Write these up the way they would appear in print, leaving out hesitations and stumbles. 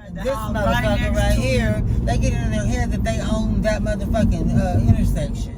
This motherfucker right here, they get in their head that they own that motherfucking intersection.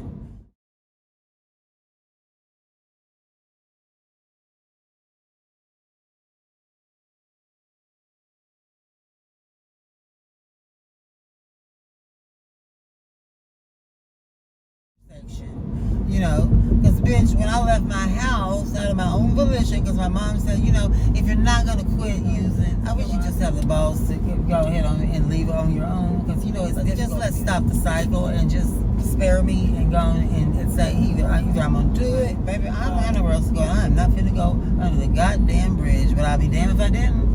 You know, because bitch, when I left my house out of my own volition, because my mom said, you know, if you're not gonna quit using, I wish you just have the balls to go ahead and leave it on your own, because you know it's just let's stop the cycle and just spare me and go and say either I'm gonna do it, baby. I don't have nowhere else to go. I'm not finna go under the goddamn bridge, but I'll be damned if I didn't.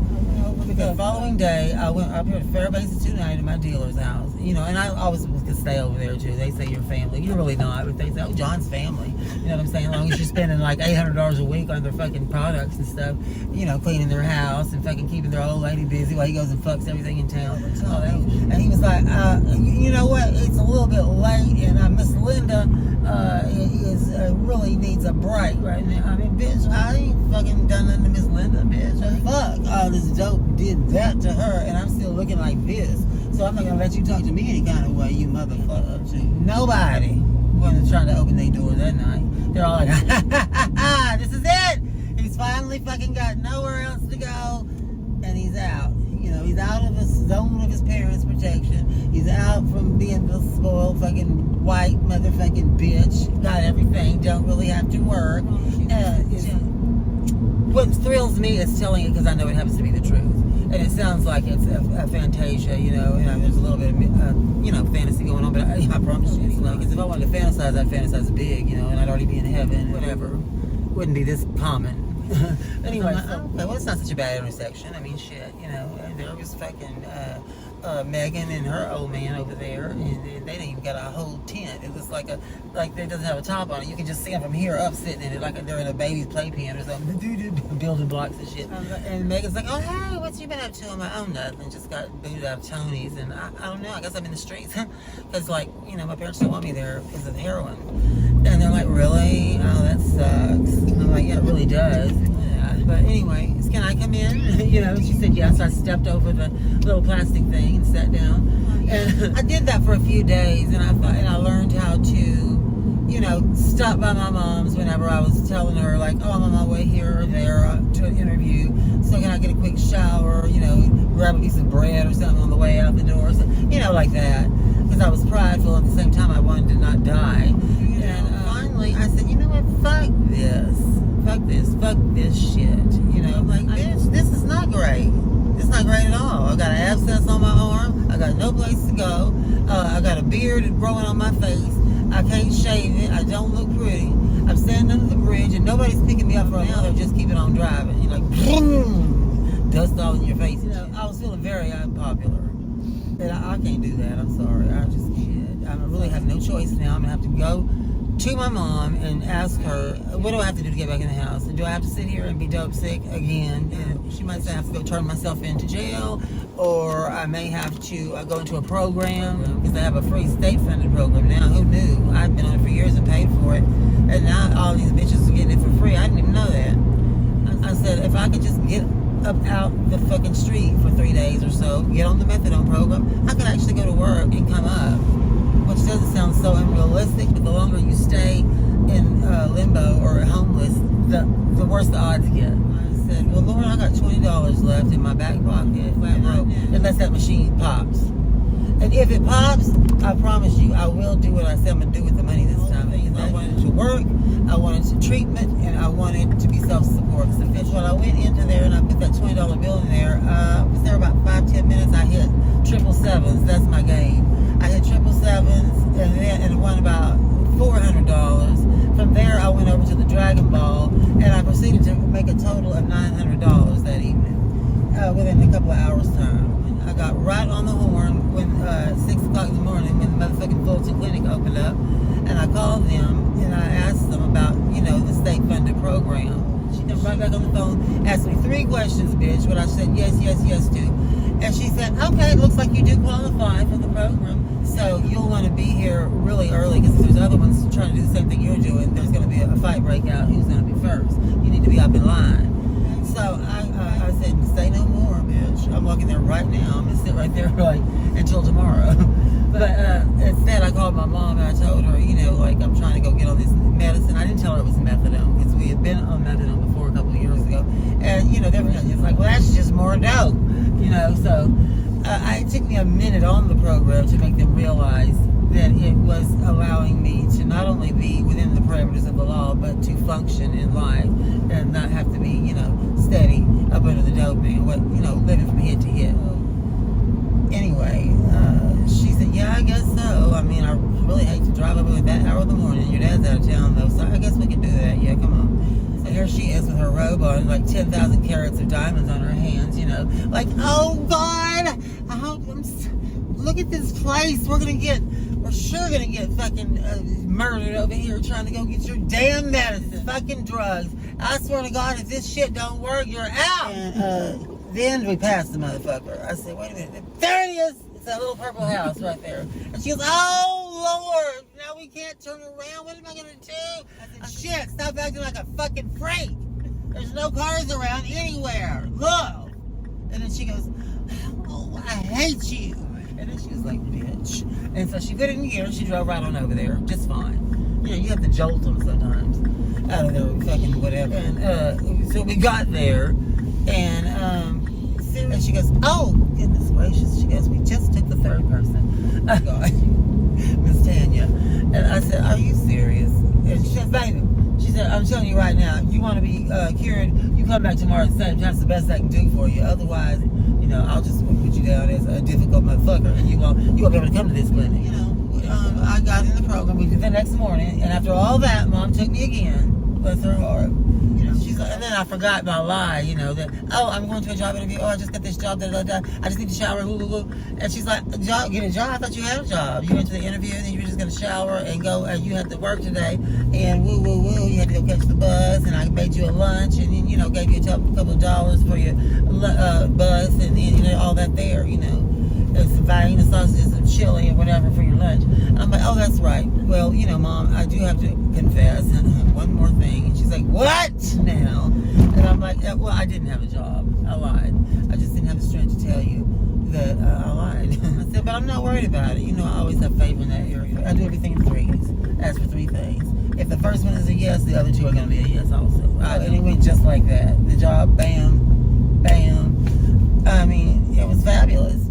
The following day, I went up here to Fairbanks 290 to my dealer's house. You know, and I always could stay over there too. They say you're family. You're really not, but they say, oh, John's family. You know what I'm saying? As long as you're spending like $800 a week on their fucking products and stuff, you know, cleaning their house and fucking keeping their old lady busy while he goes and fucks everything in town. And he was like, you know what? It's a little bit late, and Miss Linda really needs a break right now. I mean, bitch, I ain't fucking done nothing to Miss Linda, bitch. Fuck, all this dope did that to her, and I'm still looking like this. So I'm not gonna let you talk to me any kind of way, you motherfucker. Nobody was trying to open their door that night. They're all like, this is it. He's finally fucking got nowhere else to go, and he's out. You know, he's out of his zone of his parents' protection. He's out from being the spoiled fucking white motherfucking bitch. Got everything. Don't really have to work. What thrills me is telling it because I know it happens to be the truth. And it sounds like it's a fantasia, you know, there's a little bit of, you know, fantasy going on, but I promise you, it's not. Because if I wanted to fantasize, I'd fantasize big, you know, and I'd already be in heaven, whatever. Wouldn't be this common. Anyway, okay, well, it's not such a bad intersection. I mean, shit, you know, there was fucking Megan and her old man over there, and they didn't even got a whole tent. It was like it doesn't have a top on it. You can just see them from here up sitting in it like they're in a baby's playpen or something, building blocks and shit. And Megan's like, oh, hey, what you been up to? I'm like, oh, nothing. Just got booted out of Tony's, and I don't know. I guess I'm in the streets. Because, like, you know, my parents don't want me there because of the heroin. And they're like, really? Oh, that sucks. And I'm like, yeah, it really does. Yeah. But anyway, can I come in? You know, she said yes. I stepped over the little plastic thing and sat down. And I did that for a few days, and I learned how to, you know, stop by my mom's whenever I was telling her, like, oh, I'm on my way here or there to an interview. So can I get a quick shower? You know, grab a piece of bread or something on the way out the door. So, you know, like that. Because I was prideful. At the same time, I wanted to not die. And finally, I said, you know what? Fuck this. Fuck this. Fuck this shit. You know, like, bitch, this is not great. It's not great at all. I got an abscess on my arm. I got no place to go. I got a beard growing on my face. I can't shave it. I don't look pretty. I'm standing under the bridge, and nobody's picking me up right now. They're just keeping on driving. You're like, boom, dust all in your face. You know, I was feeling very unpopular. And I can't do that. I'm sorry. I just can't. I really have no choice now. I'm going to have to go to my mom and ask her, what do I have to do to get back in the house? And do I have to sit here and be dope sick again? And she might say I have to go turn myself into jail, or I may have to go into a program, because they have a free state-funded program now. Who knew? I've been on it for years and paid for it, and now all these bitches are getting it for free. I didn't even know that. I said, if I could just get up out the fucking street for 3 days or so, get on the methadone program, I could actually go to work and come up. Which doesn't sound so unrealistic, but the longer you stay in limbo or homeless, the worse the odds get. I said, well, Lord, I got $20 left in my back pocket, unless that machine pops. And if it pops, I promise you, I will do what I said I'm going to do with the money this time. I wanted to work, I wanted to treatment, and I wanted to be self-supporting. So when I went into there and I put that $20 bill in there, I was there about 5-10 minutes. I hit 777s. That's my game. I hit 777s and won about $400. From there, I went over to the Dragon Ball, and I proceeded to make a total of $900 that evening within a couple of hours' time. I got right on the horn when 6 o'clock in the morning when the motherfucking Fulton Clinic opened up, and I called them and I asked them about, you know, the state-funded program. She came right back on the phone, asked me 3 questions, bitch, what I said yes to. And she said, okay, it looks like you do qualify for the program. So you'll want to be here really early, because if there's other ones trying to do the same thing you're doing, there's going to be a fight break out. Who's going to be first? You need to be up in line. So I said, say no more, bitch. I'm walking there right now. I'm going to sit right there like until tomorrow. But instead, I called my mom and I told her, like I'm trying to go get on this medicine. I didn't tell her it was methadone because we had been on methadone before a couple of years ago. And, they were just like, well, that's just more dope. So it took me a minute on the program to make them realize that it was allowing me to not only be within the parameters of the law, but to function in life and not have to be, steady up under the dope man, living from hit to hit. Anyway, she said, yeah, I guess so. I mean, I really hate to drive over at that hour of the morning. Your dad's out of town, though, so I guess we can do that. Yeah, come on. So here she is with her robe on, like 10,000 carats of diamonds on her hands, Like, oh, God, look at this place. We're sure gonna get fucking murdered over here trying to go get your damn medicine. Fucking drugs. I swear to God, if this shit don't work, you're out. And then we passed the motherfucker. I said, wait a minute. There it is. It's that little purple house right there. And she goes, oh, Lord. Now we can't turn around. What am I gonna do? I said, shit, stop acting like a fucking freak. There's no cars around anywhere. Look. And then she goes, oh, I hate you. And then she was like, bitch. And so she put it in gear. She drove right on over there. Just fine. You have to jolt them sometimes. Out of their fucking whatever. And so we got there. And she goes, oh, goodness gracious. She goes, we just took the third person. Oh, God. Miss Tanya. And I said, are you serious? And she said, baby. She said, I'm telling you right now, you want to be cured, you come back tomorrow at the same time. That's the best I can do for you. Otherwise, I'll just put you down as a difficult motherfucker, and you won't be able to come to this clinic. I got in the program. We did the next morning, and after all that, Mom took me again. Bless her heart. She's like, and then I forgot my lie. That I'm going to a job interview. Oh, I just got this job. I just need to shower. Woo, woo, woo. And she's like, get a job. I thought you had a job. You went to the interview, and then you were just going to shower and go. And you had to work today, and woo, woo, woo. You had to go catch the bus, and I made you a lunch, and then gave you a couple of dollars for your bus, and then all that there. Some Vienna sausages, some chili, and whatever for your lunch. I'm like, oh, that's right. Well, Mom, I do have to confess one more thing. And she's like, what now? And I'm like, well, I didn't have a job. I lied. I just didn't have the strength to tell you that I lied. I said, but I'm not worried about it. I always have faith in that area. I do everything in threes. Ask for three things. If the first one is a yes, the other two are going to be a yes also. And it went just like that. The job, bam, bam. I mean, it was fabulous.